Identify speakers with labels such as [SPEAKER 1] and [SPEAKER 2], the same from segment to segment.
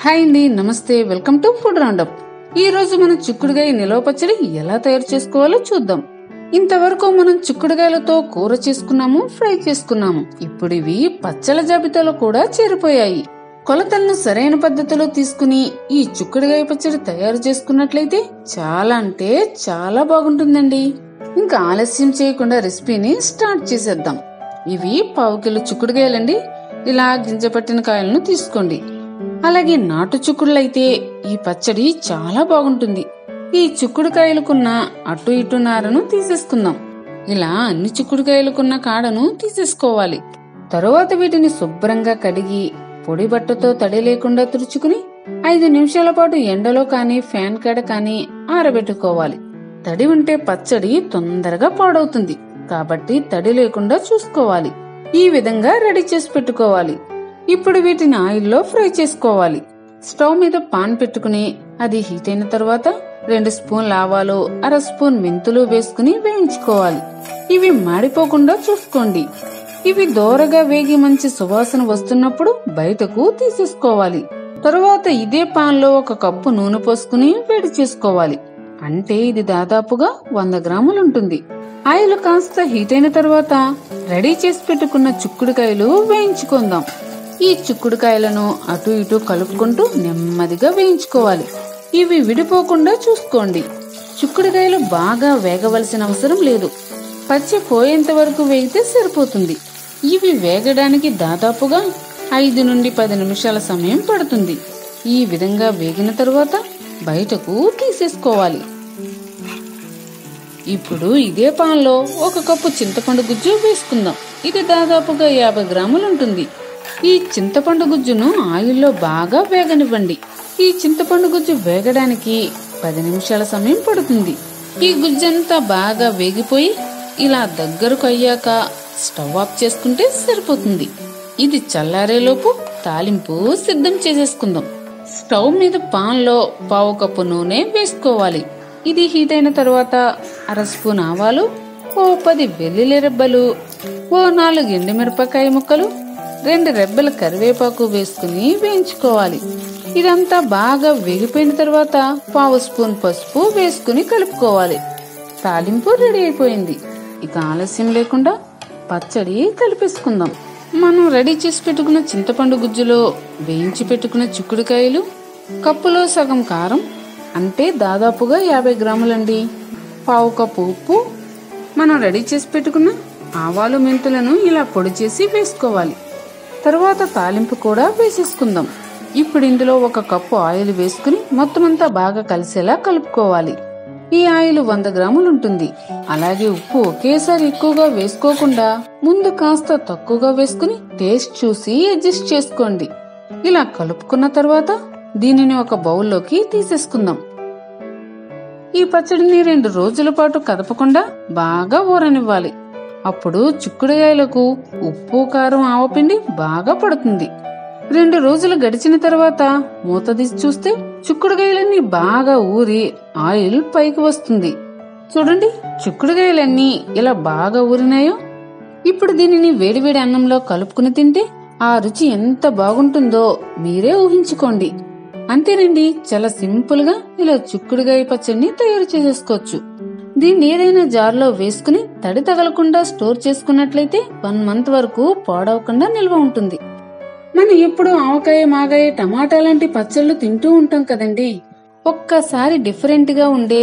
[SPEAKER 1] Hi అండి, నమస్తే. Welcome to Food Roundup. ఈ రోజు మనం చిక్కుడుగాయ నిలవ పచ్చడి ఎలా తయారు చేసుకోవాలో చూద్దాం. ఇంతవరకు మనం చిక్కుడుగాయలతో కూర చేసుకున్నాము, ఫ్రై చేసుకున్నాము. ఇప్పుడు ఇవి పచ్చళ్ళ జాబితాలో కూడా చేరిపోయాయి. కొలతలను సరైన పద్ధతిలో తీసుకుని ఈ చిక్కుడుగాయ పచ్చడి తయారు చేసుకున్నట్లయితే చాలా అంటే చాలా బాగుంటుందండి. ఇంకా ఆలస్యం చేయకుండా రెసిపీని స్టార్ట్ చేసేద్దాం. ఇవి 1/2 కిలో చిక్కుడుగాయలండి. ఇలా గింజ పట్టిన కాయలను తీసుకోండి. అలాగే నాటు చిక్కుడులైతే ఈ పచ్చడి చాలా బాగుంటుంది. ఈ చిక్కుడుకాయలకున్న అటు ఇటు నారను తీసేసుకుందాం. ఇలా అన్ని చిక్కుడుకాయలకున్న కాడను తీసేసుకోవాలి. తరువాత వీటిని శుభ్రంగా కడిగి పొడి బట్టతో తడి లేకుండా తుడుచుకుని 5 నిమిషాల పాటు ఎండలో కానీ ఫ్యాన్ కాడ కానీ ఆరబెట్టుకోవాలి. తడి ఉంటే పచ్చడి తొందరగా పాడవుతుంది కాబట్టి తడి లేకుండా చూసుకోవాలి. ఈ విధంగా రెడీ చేసి పెట్టుకోవాలి. ఇప్పుడు వీటిని ఆయిల్లో ఫ్రై చేసుకోవాలి. స్టవ్ మీద పాన్ పెట్టుకుని అది హీట్ అయిన తర్వాత 2 స్పూన్ల ఆవాలు, 1/2 స్పూన్ మెంతులు వేసుకుని వేయించుకోవాలి. ఇవి మాడిపోకుండా చూసుకోండి. ఇవి దోరగా వేగి మంచి సువాసన వస్తున్నప్పుడు బయటకు తీసేసుకోవాలి. తరువాత ఇదే పాన్ లో 1 కప్పు నూనె పోసుకుని వేడి చేసుకోవాలి. అంటే ఇది దాదాపుగా 100 గ్రాములు ఉంటుంది. ఆయిల్ కాస్త హీట్ అయిన తర్వాత రెడీ చేసి పెట్టుకున్న చిక్కుడుకాయలు వేయించుకుందాం. ఈ చిక్కుడుకాయలను అటు ఇటు కలుపుకుంటూ నెమ్మదిగా వేయించుకోవాలి. ఇవి విడిపోకుండా చూసుకోండి. చిక్కుడుకాయలు బాగా వేగవలసిన అవసరం లేదు. పచ్చి పోయేంత వరకు వేగితే సరిపోతుంది. ఇవి వేగడానికి దాదాపుగా 5 నుండి 10 నిమిషాల సమయం పడుతుంది. ఈ విధంగా వేగిన తరువాత బయటకు తీసేసుకోవాలి. ఇప్పుడు ఇదే పాన్ లో 1 కప్పు చింతపండు గుజ్జు వేసుకుందాం. ఇది దాదాపుగా 50 గ్రాములు ఉంటుంది. ఈ చింతపండు గుజ్జును ఆయిల్లో బాగా వేగనివ్వండి. ఈ చింతపండు గుజ్జు వేగడానికి 10 నిమిషాల సమయం పడుతుంది. ఈ గుజ్జంతా బాగా వేగిపోయి ఇలా దగ్గరకు అయ్యాక స్టవ్ ఆఫ్ చేసుకుంటే సరిపోతుంది. ఇది చల్లారేలోపు తాలింపు సిద్ధం చేసేసుకుందాం. స్టవ్ మీద పాన్ లో 1/2 కప్పు నూనె వేసుకోవాలి. ఇది హీట్ అయిన తర్వాత 1/2 స్పూన్ ఆవాలు, 10 వెల్లుల్లి రెబ్బలు, 4 ఎండుమిరపకాయ ముక్కలు, 2 రెబ్బల కరివేపాకు వేసుకుని వేయించుకోవాలి. ఇదంతా బాగా వేగిపోయిన తర్వాత 1/2 స్పూన్ పసుపు వేసుకుని కలుపుకోవాలి. తాలింపు రెడీ అయిపోయింది. ఇక ఆలస్యం లేకుండా పచ్చడి కలిపేసుకుందాం. మనం రెడీ చేసి పెట్టుకున్న చింతపండు గుజ్జులో వేయించి పెట్టుకున్న చిక్కుడుకాయలు, కప్పులో సగం కారం అంటే దాదాపుగా 50 గ్రాములండి, 1/2 కప్పు ఉప్పు, మనం రెడీ చేసి పెట్టుకున్న ఆవాలు మెంతులను ఇలా పొడి చేసి వేసుకోవాలి. తరువాత తాలింపు కూడా వేసేసుకుందాం. ఇప్పుడు ఇందులో 1 కప్పు ఆయిల్ వేసుకుని మొత్తం అంతా బాగా కలిసేలా కలుపుకోవాలి. ఈ ఆయిల్ 100 గ్రాములు ఉంటుంది. అలాగే ఉప్పు ఒకేసారి ఎక్కువగా వేసుకోకుండా ముందు కాస్త తక్కువగా వేసుకుని టేస్ట్ చూసి అడ్జస్ట్ చేసుకోండి. ఇలా కలుపుకున్న తర్వాత దీనిని ఒక బౌల్లోకి తీసేసుకుందాం. ఈ పచ్చడిని 2 రోజుల పాటు కదపకుండా బాగా ఊరనివ్వాలి. అప్పుడు చిక్కుడుకాయలకు ఉప్పు, కారం, ఆవపిండి బాగా పడుతుంది. 2 రోజులు గడిచిన తర్వాత మూత తీసి చూస్తే చిక్కుడుకాయలన్నీ బాగా ఊరి ఆయిల్ పైకి వస్తుంది. చూడండి, చిక్కుడుకాయలన్నీ ఇలా బాగా ఊరినాయో. ఇప్పుడు దీనిని వేడివేడి అన్నంలో కలుపుకుని తింటే ఆ రుచి ఎంత బాగుంటుందో మీరే ఊహించుకోండి. అంతేనండి, చాలా సింపుల్ గా ఇలా చిక్కుడుకాయ పచ్చడిని తయారు చేసేసుకోవచ్చు. దీన్ని ఏదైనా జార్లో వేసుకుని తడి తగలకుండా స్టోర్ చేసుకున్నట్లయితే 1 మంత్ వరకు పాడవకుండా నిల్వ ఉంటుంది. మనం ఎప్పుడు ఆవకాయ, మాగాయ, టమాటా లాంటి పచ్చళ్ళు తింటూ ఉంటాం కదండి. ఒక్కసారి డిఫరెంట్ గా ఉండే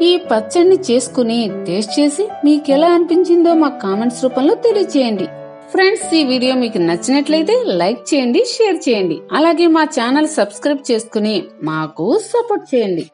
[SPEAKER 1] ఈ పచ్చడిని చేసుకుని టేస్ట్ చేసి మీకెలా అనిపించిందో మా కామెంట్స్ రూపంలో తెలియచేయండి. ఫ్రెండ్స్, ఈ వీడియో మీకు నచ్చినట్లయితే లైక్ చేయండి, షేర్ చేయండి. అలాగే మా ఛానల్ సబ్స్క్రైబ్ చేసుకుని మాకు సపోర్ట్ చేయండి.